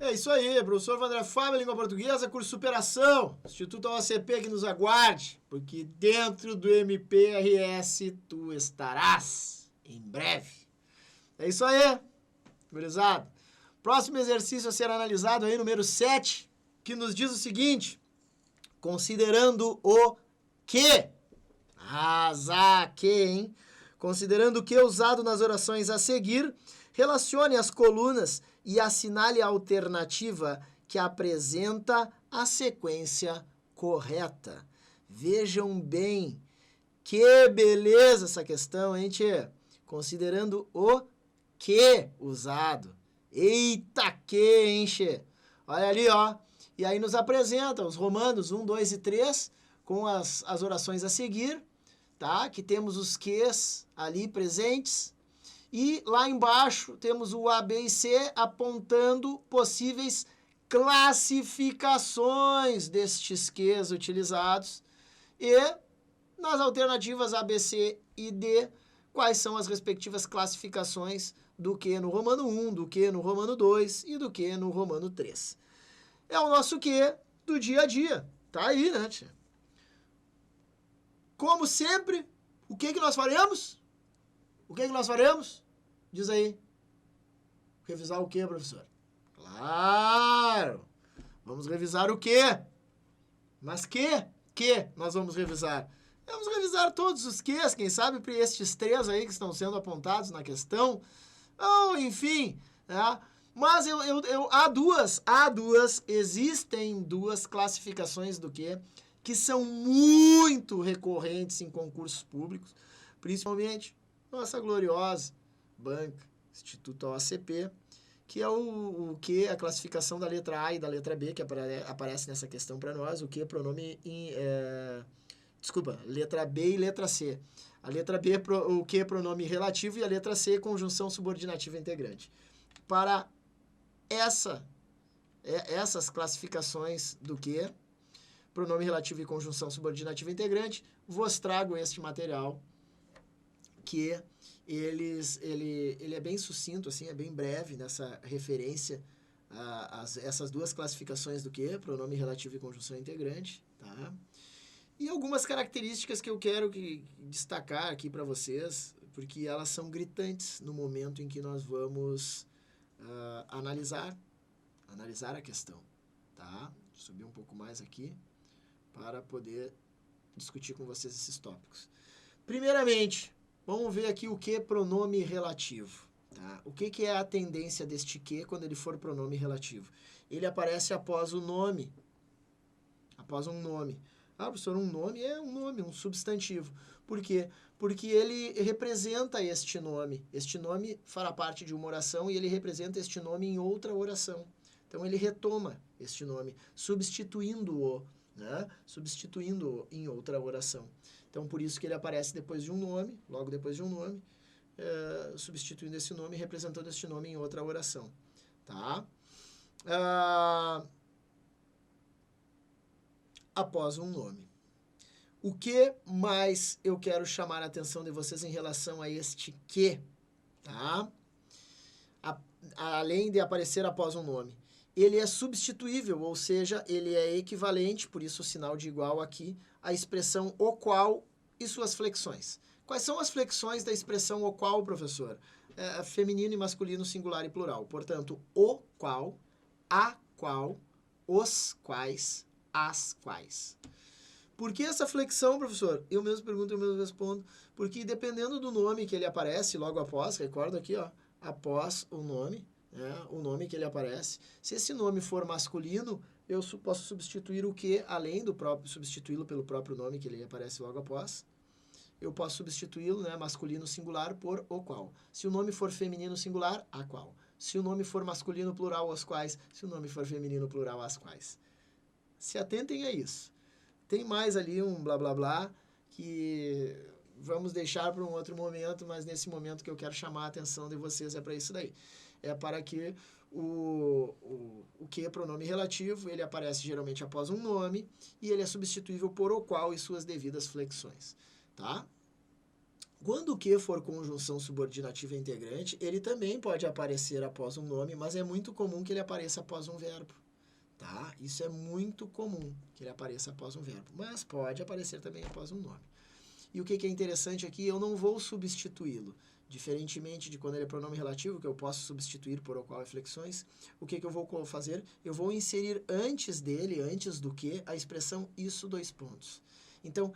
É isso aí, professor Vandré Fábio, Língua Portuguesa, curso Superação, Instituto OACP que nos aguarde, porque dentro do MPRS tu estarás em breve. É isso aí, gurizada. Próximo exercício a ser analisado aí, número 7, que nos diz o seguinte: considerando o que, hein? Considerando o que usado nas orações a seguir, relacione as colunas e assinale a alternativa que apresenta a sequência correta. Vejam bem, que beleza essa questão, hein, tchê? Considerando o que usado. Eita que, hein, tchê? Olha ali, ó. E aí nos apresenta os Romanos 1, 2 e 3 com as orações a seguir, tá? Que temos os ques ali presentes. E lá embaixo temos o A, B e C apontando possíveis classificações destes ques utilizados. E nas alternativas A, B, C e D, quais são as respectivas classificações do que no Romano 1, do que no Romano 2 e do que no Romano 3. É o nosso que do dia a dia. Tá aí, né, tia? Como sempre, o que nós faremos? O que nós faremos? Diz aí. Revisar o que, professor? Claro! Vamos revisar o quê? Mas que nós vamos revisar? Vamos revisar todos os ques, quem sabe para estes 3 aí que estão sendo apontados na questão. Ou, enfim, né? Mas existem 2 classificações do que são muito recorrentes em concursos públicos, principalmente nossa gloriosa banca, Instituto OACP, que é o que, a classificação da letra A e da letra B, que aparece nessa questão para nós, o que é pronome letra B e letra C. A letra B, o que é pronome relativo, e a letra C, conjunção subordinativa integrante. Para essas classificações do que, pronome relativo e conjunção subordinativa integrante, vos trago este material, que ele é bem sucinto, assim, é bem breve nessa referência a essas 2 classificações do que, pronome relativo e conjunção integrante, tá? E algumas características que eu quero destacar aqui para vocês, porque elas são gritantes no momento em que nós vamos analisar a questão, tá? Vou subir um pouco mais aqui para poder discutir com vocês esses tópicos. Primeiramente, vamos ver aqui o que pronome relativo. Tá? O que é a tendência deste que quando ele for pronome relativo? Ele aparece após o nome. Após um nome. Ah, professor, um nome é um nome, um substantivo. Por quê? Porque ele representa este nome. Este nome fará parte de uma oração e ele representa este nome em outra oração. Então, ele retoma este nome, substituindo-o, né? Substituindo-o em outra oração. Então, por isso que ele aparece depois de um nome, logo depois de um nome, substituindo esse nome e representando este nome em outra oração. Tá? Após um nome. O que mais eu quero chamar a atenção de vocês em relação a este que? Tá? Além de aparecer após um nome. Ele é substituível, ou seja, ele é equivalente, por isso o sinal de igual aqui, à expressão o qual e suas flexões. Quais são as flexões da expressão o qual, professor? Feminino e masculino, singular e plural. Portanto, o qual, a qual, os quais, as quais. Por que essa flexão, professor? Eu mesmo pergunto, eu mesmo respondo. Porque dependendo do nome que ele aparece logo após, recorda aqui, ó, após o nome que ele aparece. Se esse nome for masculino, eu posso substituir o que, além do próprio, substituí-lo pelo próprio nome que ele aparece logo após. Eu posso substituí-lo, né, masculino singular, por o qual. Se o nome for feminino singular, a qual. Se o nome for masculino plural, os quais. Se o nome for feminino plural, as quais. Se atentem a isso. Tem mais ali um blá blá blá que vamos deixar para um outro momento, mas nesse momento que eu quero chamar a atenção de vocês é para isso daí. É para que o que é pronome relativo, ele aparece geralmente após um nome e ele é substituível por o qual e suas devidas flexões. Tá? Quando o que for conjunção subordinativa integrante, ele também pode aparecer após um nome, mas é muito comum que ele apareça após um verbo. Tá? Isso é muito comum, que ele apareça após um verbo, mas pode aparecer também após um nome. E o que é interessante aqui, eu não vou substituí-lo. Diferentemente de quando ele é pronome relativo, que eu posso substituir por ou qual e flexões, o que eu vou fazer? Eu vou inserir antes dele, antes do que, a expressão isso, dois pontos. Então,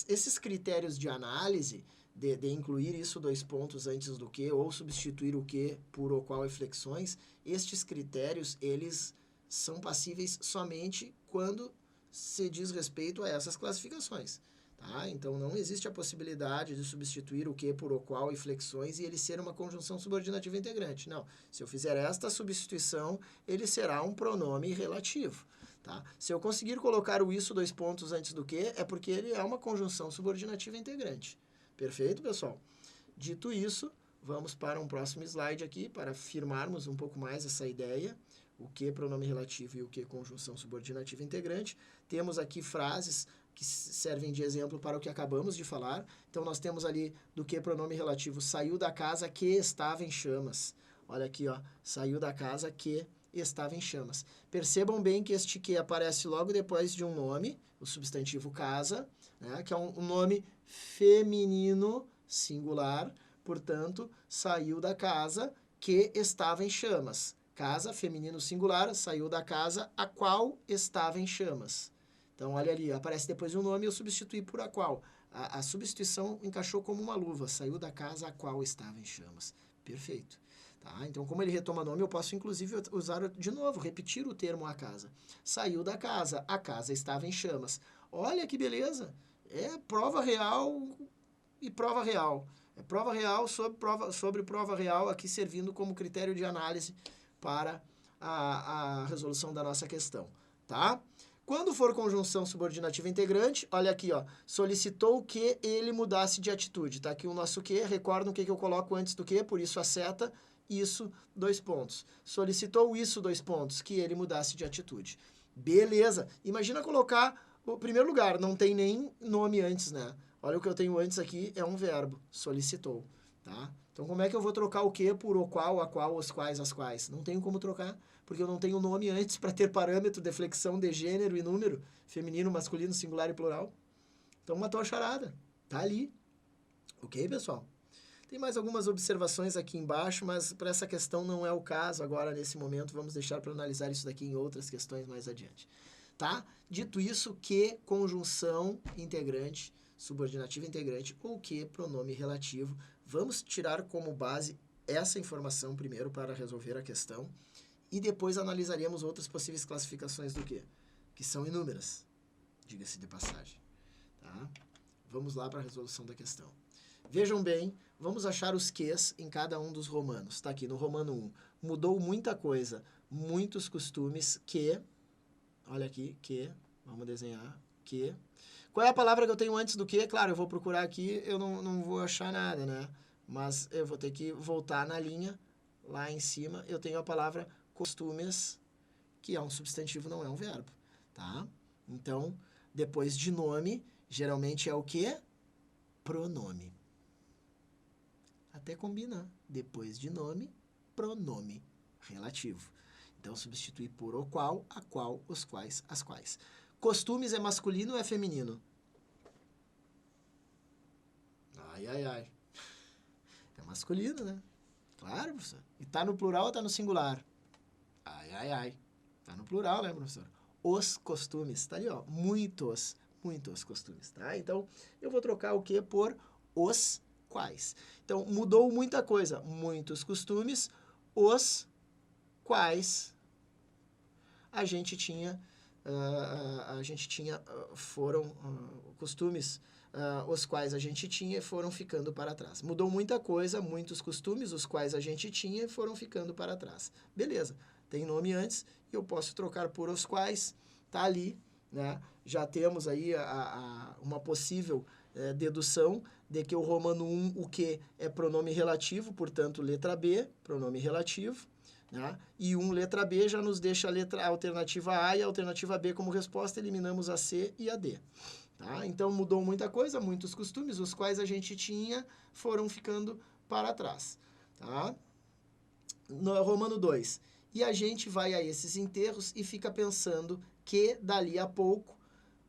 esses critérios de análise, de incluir isso, dois pontos antes do que, ou substituir o que por ou qual e flexões, estes critérios, eles são passíveis somente quando se diz respeito a essas classificações. Tá? Então, não existe a possibilidade de substituir o que por o qual e flexões e ele ser uma conjunção subordinativa integrante. Não. Se eu fizer esta substituição, ele será um pronome relativo. Tá? Se eu conseguir colocar o isso, dois pontos antes do que, é porque ele é uma conjunção subordinativa integrante. Perfeito, pessoal? Dito isso, vamos para um próximo slide aqui para firmarmos um pouco mais essa ideia. O que pronome relativo e o que conjunção subordinativa integrante. Temos aqui frases que servem de exemplo para o que acabamos de falar. Então, nós temos ali do que pronome relativo, saiu da casa que estava em chamas. Olha aqui, ó, saiu da casa que estava em chamas. Percebam bem que este que aparece logo depois de um nome, o substantivo casa, né, que é um nome feminino singular, portanto, saiu da casa que estava em chamas. Casa, feminino singular, saiu da casa a qual estava em chamas. Então, olha ali, aparece depois de um nome e eu substituí por a qual. A substituição encaixou como uma luva, saiu da casa a qual estava em chamas. Perfeito. Tá? Então, como ele retoma nome, eu posso, inclusive, usar de novo, repetir o termo a casa. Saiu da casa, a casa estava em chamas. Olha que beleza! É prova real e prova real. É prova real sobre prova real, aqui servindo como critério de análise para a resolução da nossa questão. Tá? Quando for conjunção subordinativa integrante, olha aqui, ó, solicitou que ele mudasse de atitude. Tá aqui o nosso que, recordam o que eu coloco antes do que, por isso a seta, isso, dois pontos. Solicitou isso, dois pontos, que ele mudasse de atitude. Beleza. Imagina colocar o primeiro lugar, não tem nem nome antes, né? Olha o que eu tenho antes aqui, é um verbo, solicitou, tá? Então, como é que eu vou trocar o que por o qual, a qual, os quais, as quais? Não tenho como trocar, porque eu não tenho nome antes para ter parâmetro de flexão de gênero e número, feminino, masculino, singular e plural. Então, uma tua charada, tá ali. Ok, pessoal? Tem mais algumas observações aqui embaixo, mas para essa questão não é o caso agora, nesse momento. Vamos deixar para analisar isso daqui em outras questões mais adiante. Tá? Dito isso, que conjunção integrante, subordinativa integrante, ou que pronome relativo. Vamos tirar como base essa informação primeiro para resolver a questão e depois analisaremos outras possíveis classificações do que são inúmeras, diga-se de passagem. Tá? Vamos lá para a resolução da questão. Vejam bem, vamos achar os ques em cada um dos romanos. Está aqui no romano 1. Mudou muita coisa, muitos costumes que... Olha aqui, que... Vamos desenhar, que... Qual é a palavra que eu tenho antes do que? Claro, eu vou procurar aqui, eu não vou achar nada, né? Mas eu vou ter que voltar na linha, lá em cima, eu tenho a palavra costumes, que é um substantivo, não é um verbo, tá? Então, depois de nome, geralmente é o quê? Pronome. Até combina. Depois de nome, pronome relativo. Então, substituir por o qual, a qual, os quais, as quais. Costumes é masculino ou é feminino? Ai, ai, ai. É masculino, né? Claro, professor. E tá no plural ou tá no singular? Ai, ai, ai. Tá no plural, né, professor? Os costumes. Tá ali, ó. Muitos costumes, tá? Então, eu vou trocar o que por os quais. Então, mudou muita coisa. Muitos costumes, os quais a gente tinha foram costumes, os quais a gente tinha foram ficando para trás. Mudou muita coisa, muitos costumes, os quais a gente tinha foram ficando para trás. Beleza, tem nome antes e eu posso trocar por os quais, tá ali, né? Já temos aí uma possível dedução de que o romano 1, o que é pronome relativo, portanto, letra B, pronome relativo. Né? E letra B já nos deixa a alternativa A e a alternativa B como resposta, eliminamos a C e a D. Tá? Então, mudou muita coisa, muitos costumes, os quais a gente tinha foram ficando para trás. Tá? No Romano 2. E a gente vai a esses enterros e fica pensando que dali a pouco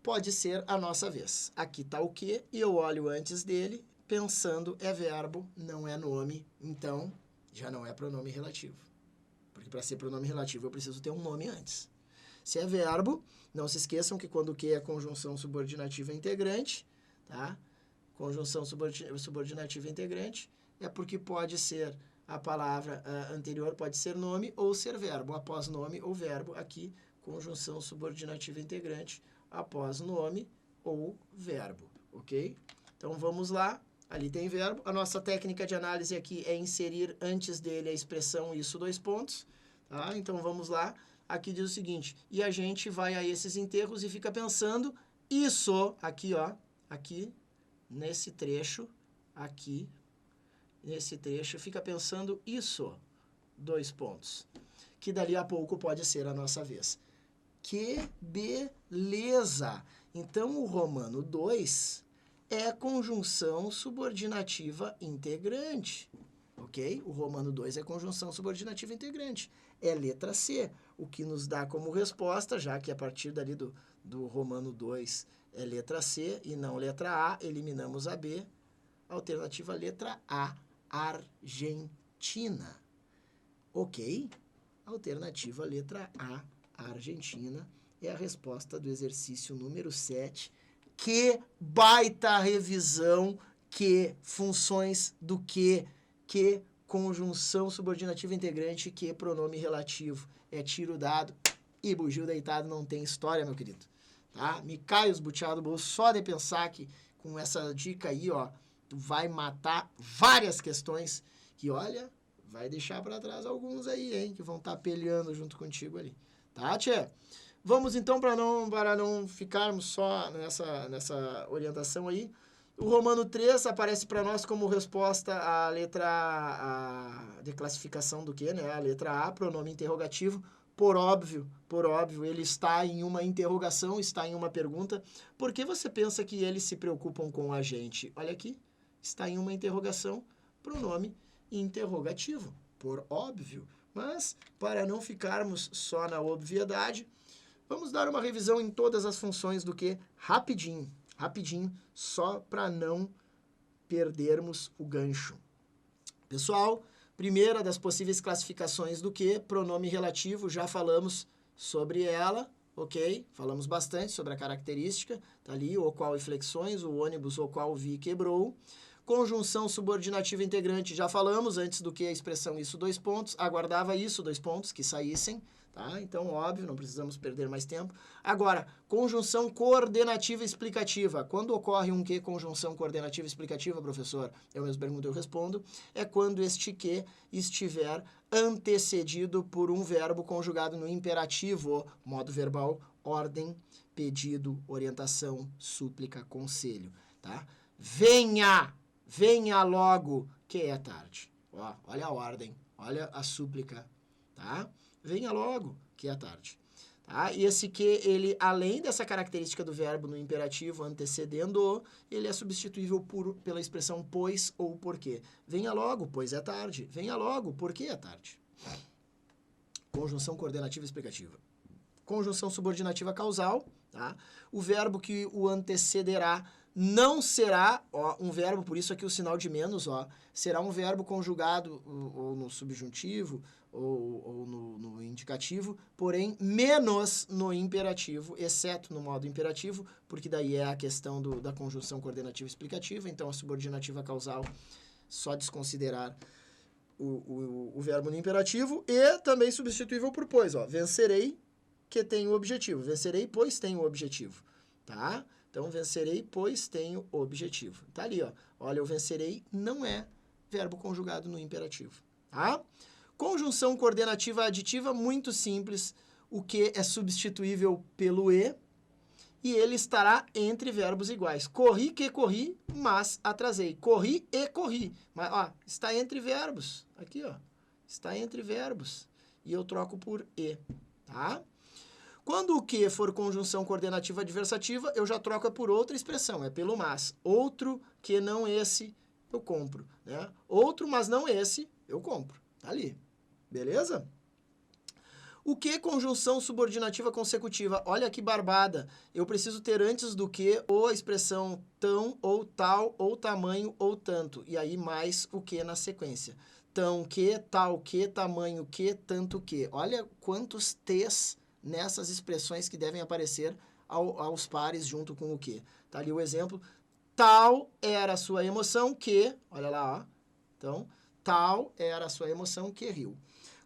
pode ser a nossa vez. Aqui está o que, e eu olho antes dele, pensando é verbo, não é nome, então já não é pronome relativo. Porque para ser pronome relativo eu preciso ter um nome antes. Se é verbo, não se esqueçam que quando o que é conjunção subordinativa integrante, tá? Conjunção subordinativa integrante é porque pode ser a palavra anterior, pode ser nome ou ser verbo. Após nome ou verbo, aqui, conjunção subordinativa integrante, após nome ou verbo, ok? Então, vamos lá. Ali tem verbo. A nossa técnica de análise aqui é inserir antes dele a expressão isso, dois pontos. Tá? Então, vamos lá. Aqui diz o seguinte, e a gente vai a esses enterros e fica pensando isso, aqui, ó, aqui, nesse trecho, aqui, nesse trecho, fica pensando isso, dois pontos, que dali a pouco pode ser a nossa vez. Que beleza! Então, o Romano 2 é conjunção subordinativa integrante, ok? O Romano 2 é conjunção subordinativa integrante. É letra C, o que nos dá como resposta, já que a partir dali do Romano 2 é letra C e não letra A, eliminamos a B, alternativa letra A, Argentina. Ok? Alternativa letra A, Argentina, é a resposta do exercício número 7. Que baita revisão, que funções do que conjunção subordinativa integrante, que pronome relativo. É tiro dado e bugio deitado, não tem história, meu querido. Tá? Me cai os buteados do bolso só de pensar que com essa dica aí, ó, tu vai matar várias questões que, olha, vai deixar para trás alguns aí, hein, que vão estar peleando junto contigo ali. Tá, tchê? Vamos então, para não ficarmos só nessa orientação aí, o Romano 3 aparece para nós como resposta a letra A de classificação do que, né? A letra A, pronome interrogativo. Por óbvio, ele está em uma interrogação, está em uma pergunta. Por que você pensa que eles se preocupam com a gente? Olha aqui, está em uma interrogação, pronome interrogativo, por óbvio. Mas, para não ficarmos só na obviedade, vamos dar uma revisão em todas as funções do que rapidinho, só para não perdermos o gancho. Pessoal, primeira das possíveis classificações do que, pronome relativo, já falamos sobre ela, ok? Falamos bastante sobre a característica, tá ali, o qual e flexões, o ônibus, o qual vi quebrou. Conjunção subordinativa integrante, já falamos, antes do que a expressão isso, dois pontos, aguardava isso, dois pontos, que saíssem, tá? Então, óbvio, não precisamos perder mais tempo. Agora, conjunção coordenativa explicativa. Quando ocorre um que conjunção coordenativa explicativa, professor? Eu mesmo pergunto, eu respondo. É quando este que estiver antecedido por um verbo conjugado no imperativo, modo verbal, ordem, pedido, orientação, súplica, conselho, tá? Venha logo, que é tarde. Ó, olha a ordem, olha a súplica, tá? Venha logo, que é tarde. Tá? E esse que, ele, além dessa característica do verbo no imperativo antecedendo, ele é substituível pela expressão pois ou porque. Venha logo, pois é tarde. Venha logo, porque é tarde. Conjunção coordenativa explicativa. Conjunção subordinativa causal, tá? O verbo que o antecederá não será, ó, um verbo, por isso aqui o sinal de menos, ó, será um verbo conjugado ou no subjuntivo ou no indicativo, porém menos no imperativo, exceto no modo imperativo, porque daí é a questão da conjunção coordenativa explicativa, então a subordinativa causal só desconsiderar o verbo no imperativo e também substituível por pois, ó, vencerei, que tem o objetivo. Vencerei, pois tenho o objetivo, tá? Então, vencerei, pois tenho o objetivo. Tá ali, ó. Olha, o vencerei não é verbo conjugado no imperativo, tá? Conjunção coordenativa aditiva, muito simples. O que é substituível pelo e ele estará entre verbos iguais. Corri que corri, mas atrasei. Corri e corri. Mas, ó, está entre verbos. Aqui, ó. Está entre verbos. E eu troco por e, tá? Quando o que for conjunção coordenativa adversativa, eu já troco por outra expressão, é pelo mas. Outro que não esse, eu compro, né? Outro, mas não esse, eu compro. Tá ali. Beleza? O que conjunção subordinativa consecutiva? Olha que barbada. Eu preciso ter antes do que ou a expressão tão, ou tal, ou tamanho, ou tanto. E aí mais o que na sequência. Tão que, tal que, tamanho que, tanto que. Olha quantos T's nessas expressões que devem aparecer aos pares junto com o que. Tá ali o exemplo. Tal era a sua emoção que... Olha lá, ó. Então, tal era a sua emoção que riu.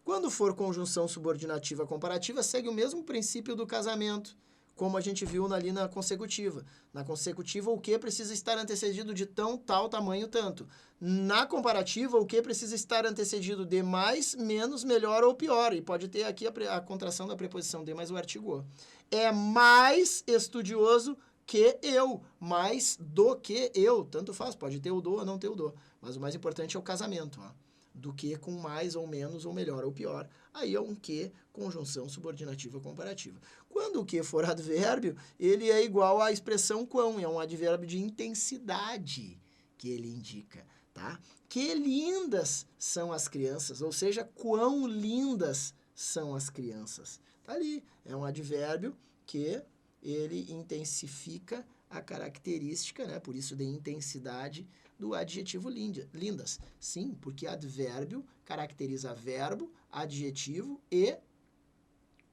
Quando for conjunção subordinativa comparativa, segue o mesmo princípio do casamento, como a gente viu ali na consecutiva. Na consecutiva, o que precisa estar antecedido de tão, tal, tamanho, tanto. Na comparativa, o que precisa estar antecedido de mais, menos, melhor ou pior. E pode ter aqui a contração da preposição de mais o artigo o. É mais estudioso que eu, mais do que eu. Tanto faz, pode ter o do ou não ter o do. Mas o mais importante é o casamento, ó. Do que com mais ou menos ou melhor ou pior. Aí é um que conjunção subordinativa comparativa. Quando o que for advérbio, ele é igual à expressão quão, é um advérbio de intensidade que ele indica, tá? Que lindas são as crianças, ou seja, quão lindas são as crianças. Tá ali, é um advérbio que ele intensifica a característica, né? Por isso de intensidade do adjetivo lindas. Sim, porque advérbio caracteriza verbo, adjetivo e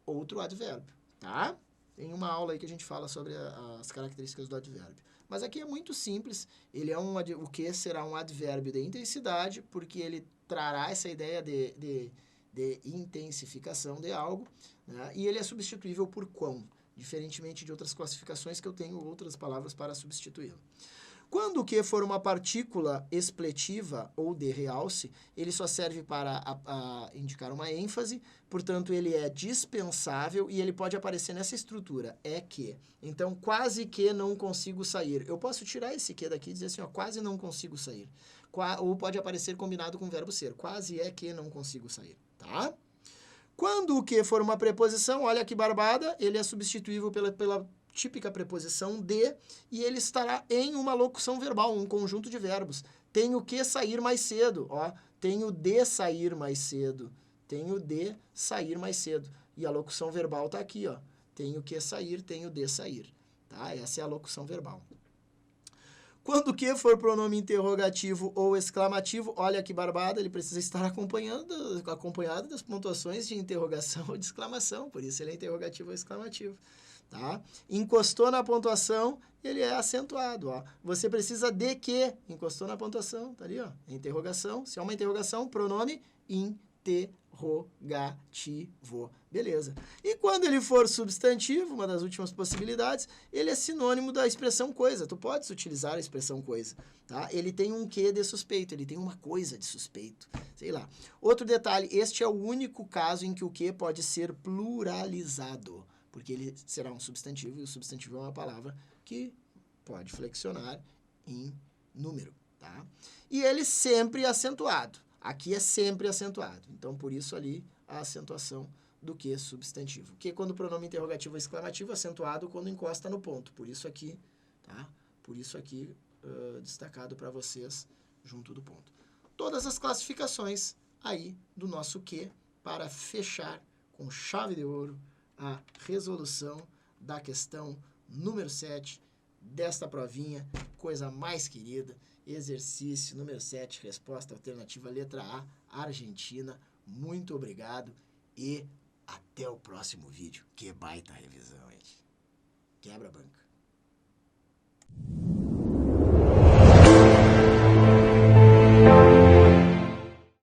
outro advérbio, tá? Tem uma aula aí que a gente fala sobre as características do advérbio. Mas aqui é muito simples, ele é o que será um advérbio de intensidade, porque ele trará essa ideia de intensificação de algo, né? E ele é substituível por quão, diferentemente de outras classificações que eu tenho outras palavras para substituí-lo. Quando o que for uma partícula expletiva ou de realce, ele só serve para indicar uma ênfase, portanto, ele é dispensável e ele pode aparecer nessa estrutura, é que. Então, quase que não consigo sair. Eu posso tirar esse que daqui e dizer assim, ó, quase não consigo sair. Ou pode aparecer combinado com o verbo ser. Quase é que não consigo sair, tá? Quando o que for uma preposição, olha que barbada, ele é substituível pela típica preposição de, e ele estará em uma locução verbal, um conjunto de verbos. Tenho que sair mais cedo, ó. Tenho de sair mais cedo. Tenho de sair mais cedo. E a locução verbal está aqui, ó. Tenho que sair, tenho de sair. Tá? Essa é a locução verbal. Quando o que for pronome interrogativo ou exclamativo, olha que barbada, ele precisa estar acompanhado das pontuações de interrogação ou de exclamação, por isso ele é interrogativo ou exclamativo. Tá? Encostou na pontuação, ele é acentuado. Ó. Você precisa de que? Encostou na pontuação, tá ali, ó. Interrogação. Se é uma interrogação, pronome interrogativo. Beleza. E quando ele for substantivo, uma das últimas possibilidades, ele é sinônimo da expressão coisa. Tu podes utilizar a expressão coisa. Tá? Ele tem um quê de suspeito, ele tem uma coisa de suspeito. Sei lá. Outro detalhe, este é o único caso em que o que pode ser pluralizado. Porque ele será um substantivo, e o substantivo é uma palavra que pode flexionar em número, tá? E ele sempre acentuado. Aqui é sempre acentuado. Então, por isso ali, a acentuação do que substantivo. Que quando o pronome interrogativo é exclamativo, acentuado quando encosta no ponto. Por isso aqui, tá? Por isso aqui, destacado para vocês, junto do ponto. Todas as classificações aí do nosso que, para fechar com chave de ouro, a resolução da questão número 7 desta provinha, coisa mais querida, exercício número 7, resposta alternativa letra A, Argentina. Muito obrigado e até o próximo vídeo. Que baita revisão, gente. Quebra a banca.